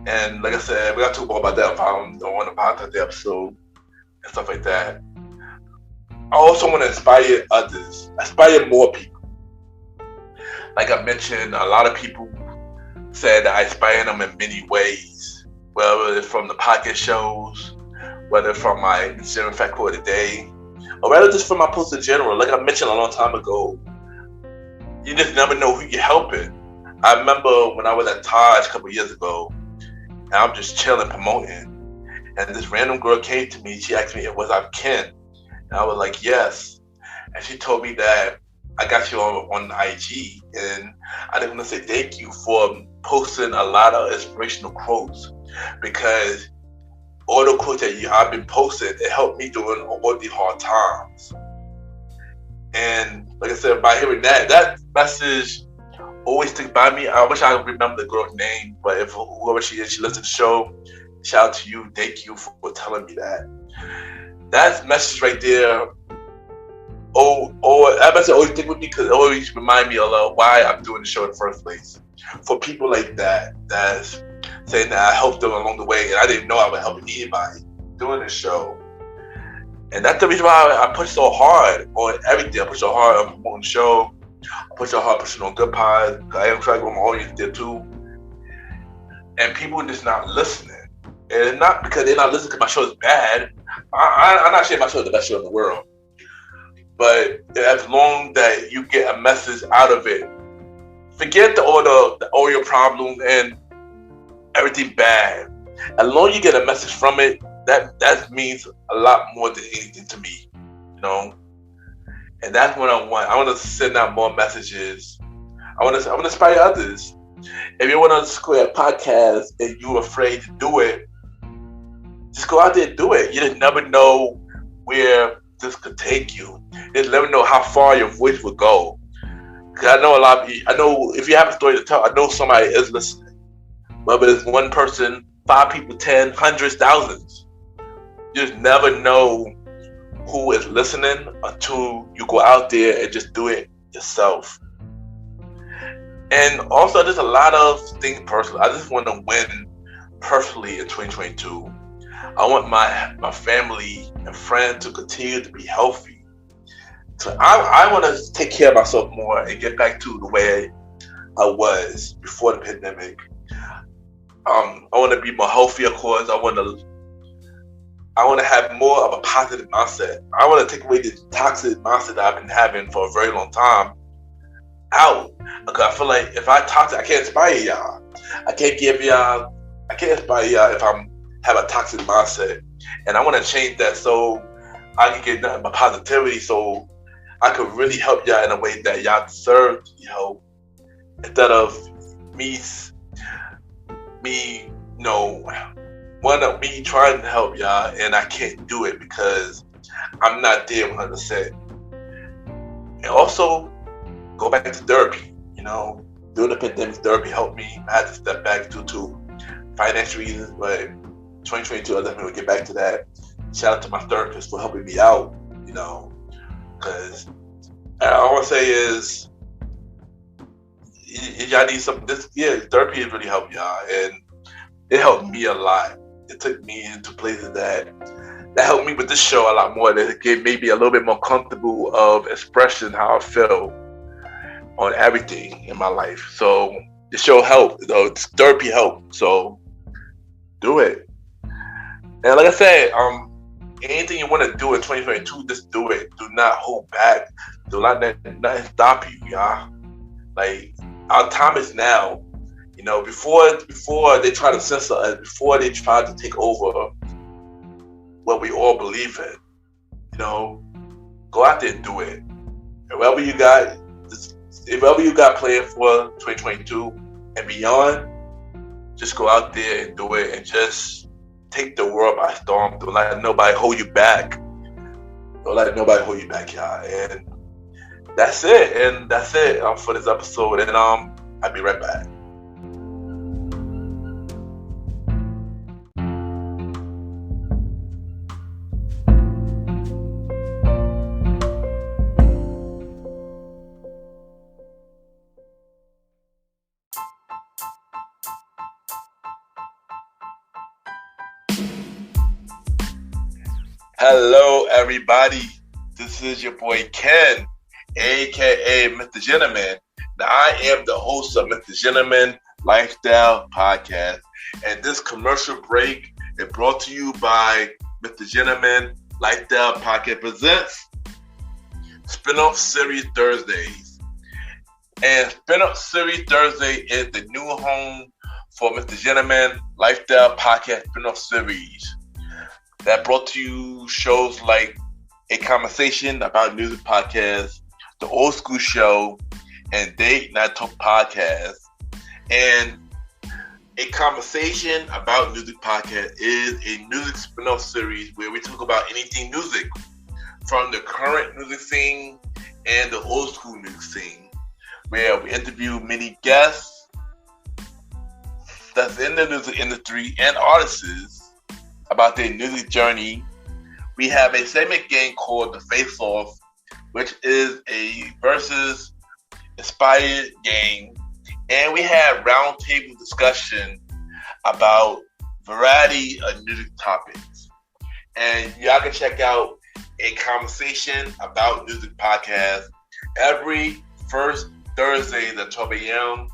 And like I said, we gotta talk more about that on the podcast episode and stuff like that. I also want to inspire others, inspire more people. Like I mentioned, a lot of people said that I inspire them in many ways, whether it's from the podcast shows, whether from my Instagram fact quote of the day, or rather just from my posts in general. Like I mentioned a long time ago, you just never know who you're helping. I remember when I was at Taj a couple years ago, and I'm just chilling, promoting, and this random girl came to me. She asked me, was I Ken? And I was like, yes. And she told me that I got you on IG, and I just want to say thank you for posting a lot of inspirational quotes, because all the quotes that I've been posting, it helped me during all the hard times. And like I said, by hearing that message always sticks by me. I wish I could remember the girl's name, but if whoever she is, she listens to the show, shout out to you. Thank you for telling me that. That message right there, that message always stick with me, because it always remind me of why I'm doing the show in the first place. For people like that, that's saying that I helped them along the way, and I didn't know I was helping anybody doing this show. And that's the reason why I push so hard on everything. I push so hard on promoting the show. I push so hard pushing on Good Pod. I am trying to go my audience there too. And people are just not listening. And it's not because they're not listening because my show is bad. I'm not saying my show is the best show in the world. But as long that you get a message out of it, forget all your problems and everything bad. As long as you get a message from it, that means a lot more than anything to me, you know. And that's what I want. I want to send out more messages. I want to inspire others. If you want to square a podcast and you're afraid to do it, just go out there and do it. You just never know where this could take you. You just never know how far your voice will go. Because I know a lot of you, I know if you have a story to tell, I know somebody is listening. Whether it's one person, 5 people, 10, hundreds, thousands. You just never know who is listening until you go out there and just do it yourself. And also, there's a lot of things personally. I just want to win personally in 2022. I want my family and friends to continue to be healthy. So I want to take care of myself more and get back to the way I was before the pandemic. I want to be more healthy, of course. I want to have more of a positive mindset. I want to take away the toxic mindset that I've been having for a very long time out. Because I feel like if I toxic, I can't inspire y'all. I can't inspire y'all if I'm have a toxic mindset. And I want to change that so I can get nothing but positivity, so I could really help y'all in a way that y'all deserve to be helped, instead of me trying to help y'all and I can't do it because I'm not there 100%. And also go back to therapy. During the pandemic, therapy helped me. I had to step back due to financial reasons, but 2022 I definitely will get back to that. Shout out to my therapist for helping me out. Because all I want to say is, y'all need something. Therapy has really helped y'all, and it helped me a lot. It took me into places that helped me with this show a lot more. That it gave me a little bit more comfortable of expressing how I feel on everything in my life. So the show helped. Therapy helped. So do it. And like I said, anything you want to do in 2022, just do it. Do not hold back. Do not let nothing stop you, y'all. Like, our time is now. Before they try to censor us, before they try to take over what we all believe in, go out there and do it. Whatever you got planned for 2022 and beyond, just go out there and do it and just take the world by storm. Don't let nobody hold you back. Don't let nobody hold you back, y'all. And that's it for this episode. And I'll be right back. Hello, everybody. This is your boy Ken, aka Mr. Gentleman. Now, I am the host of Mr. Gentleman Lifestyle Podcast, and this commercial break is brought to you by Mr. Gentleman Lifestyle Podcast presents Spinoff Series Thursdays. And Spinoff Series Thursday is the new home for Mr. Gentleman Lifestyle Podcast Spinoff Series. That brought to you shows like A Conversation About Music Podcast, The Old School Show, and Date Night Talk Podcast. And A Conversation About Music Podcast is a music spin-off series where we talk about anything music, from the current music scene and the old school music scene, where we interview many guests that's in the music industry and artists about their music journey. We have a segment game called The Face Off, which is a versus inspired game. And we have roundtable discussion about variety of music topics. And y'all can check out A Conversation About Music Podcast every first Thursday at 12 a.m.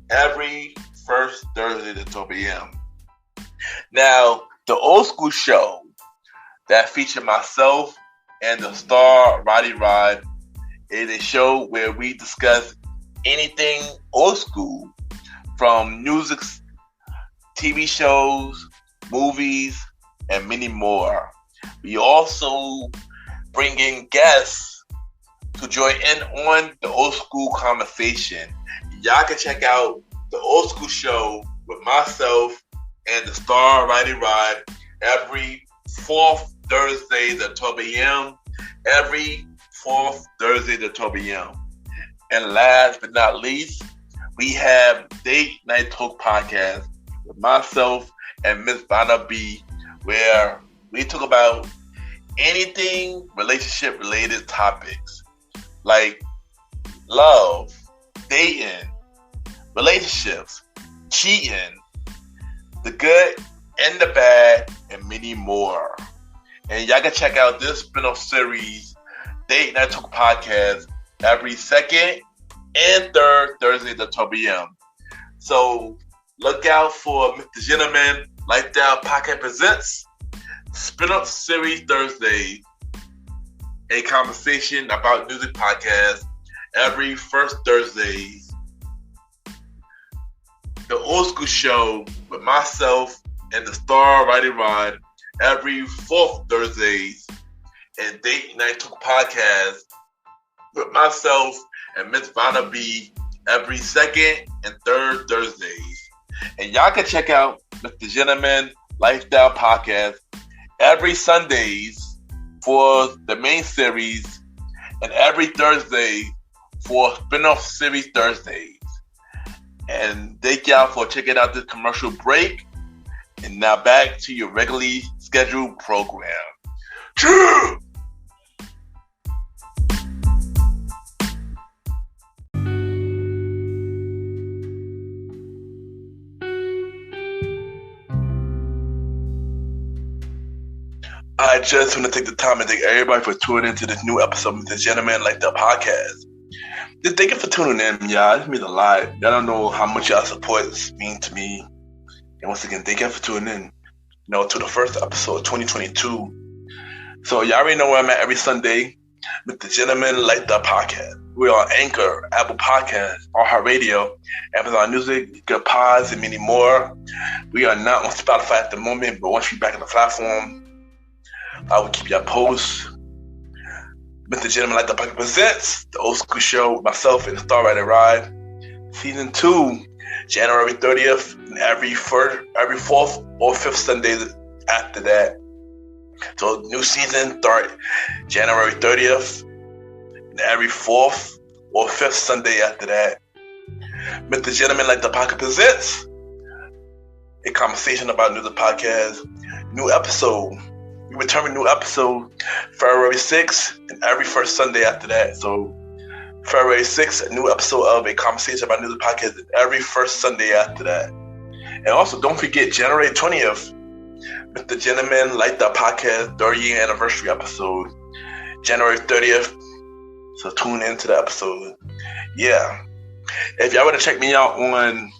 Every first Thursday at 12 a.m. Now, the Old School Show that featured myself and the star Roddy Rod is a show where we discuss anything old school, from music, TV shows, movies, and many more. We also bring in guests to join in on the old school conversation. Y'all can check out the old school show with myself and the Star Righty Rod every fourth Thursday at 12 a.m. Every fourth Thursday at 12 a.m. And last but not least, we have Date Night Talk Podcast with myself and Miss Vanna B, where we talk about anything relationship related topics like love, dating, relationships, cheating, the good and the bad, and many more. And y'all can check out this spin-off series, Date Night Talk Podcast, every second and third Thursday at 12 p.m. So look out for Mr. Gentleman Lifestyle Podcast Presents Spin-off Series Thursday, a conversation about music podcast every first Thursday. The Old School Show with myself and the Star Righty Rod every fourth Thursdays, and Date Night Talk Podcast with myself and Miss Vanna B every second and third Thursdays. And y'all can check out Mr. Gentleman Lifestyle Podcast every Sundays for the main series and every Thursday for spin-off series Thursdays. And thank y'all for checking out this commercial break. And now back to your regularly scheduled program. True! I just want to take the time and thank everybody for tuning into this new episode of the Gentleman Like That podcast. Just thank you for tuning in, y'all. It means a lot. Y'all don't know how much y'all support means to me. And once again, thank you for tuning in, to the first episode of 2022. So y'all already know where I'm at every Sunday with the Gentleman Like That podcast. We're on Anchor, Apple Podcasts, iHeartRadio, Amazon Music, Good Pods, and many more. We are not on Spotify at the moment, but once we're back on the platform, I will keep y'all posted. Mr. Gentleman Like That podcast presents the Old School Show with myself and the Star Rider Ride. Season 2, January 30th, and every fourth or fifth Sunday after that. So new season start January 30th, and every fourth or fifth Sunday after that. Mr. Gentleman Like That podcast presents a conversation about music podcast. New episode. We return with a new episode February 6th and every first Sunday after that. So February 6th, a new episode of a conversation about music podcast every first Sunday after that. And also don't forget January 20th, with the Gentleman Like That podcast 30-year anniversary episode. January 30th. So tune into the episode. Yeah. If y'all want to check me out on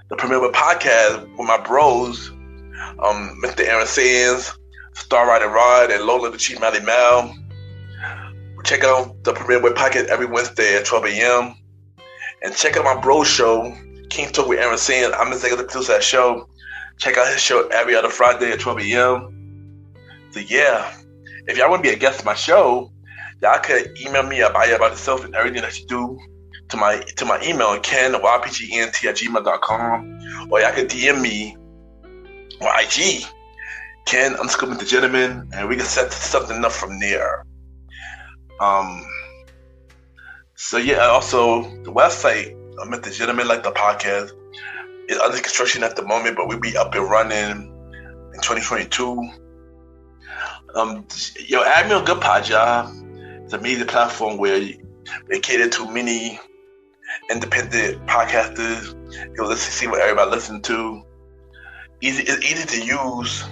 the Premier podcast with my bros, Mr. Aaron Sands, Star Rider Rod, and Lola the Chief Mally Mal. Check out the Premier podcast every Wednesday at 12 a.m. And check out my bro show, King Talk with Aaron Sands. I'm the executive producer of that show. Check out his show every other Friday at 12 a.m. So yeah, if y'all want to be a guest on my show, y'all could email me about yourself and everything that you do to my email, ken@ypgent@gmail.com, or y'all could DM me on IG, Ken_Mr. Gentleman, and we can set something up from there. So yeah, also the website, Mr. Gentleman Like The podcast, is under construction at the moment, but we'll be up and running in 2022. Add me on Good Pod, y'all. It's a media platform where they cater to many independent podcasters. You'll see what everybody listens to. It's easy to use.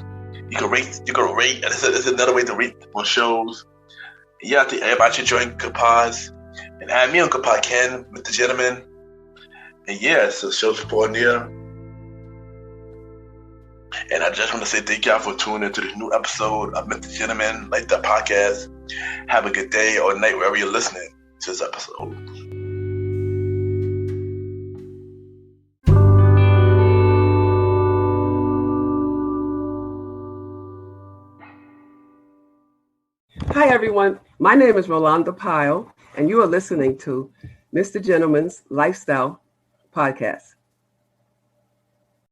You can rate. It's another way to rate on shows. Yeah, I think everybody should join Good Pods and add me on Good Pod, Ken, Mr. Gentleman. And yeah, so show support there. And I just want to say thank y'all for tuning into this new episode of Mr. Gentleman Like That podcast. Have a good day or night wherever you're listening to this episode. everyone. My name is Rolanda Pyle, and you are listening to Mr. Gentleman's Lifestyle Podcast.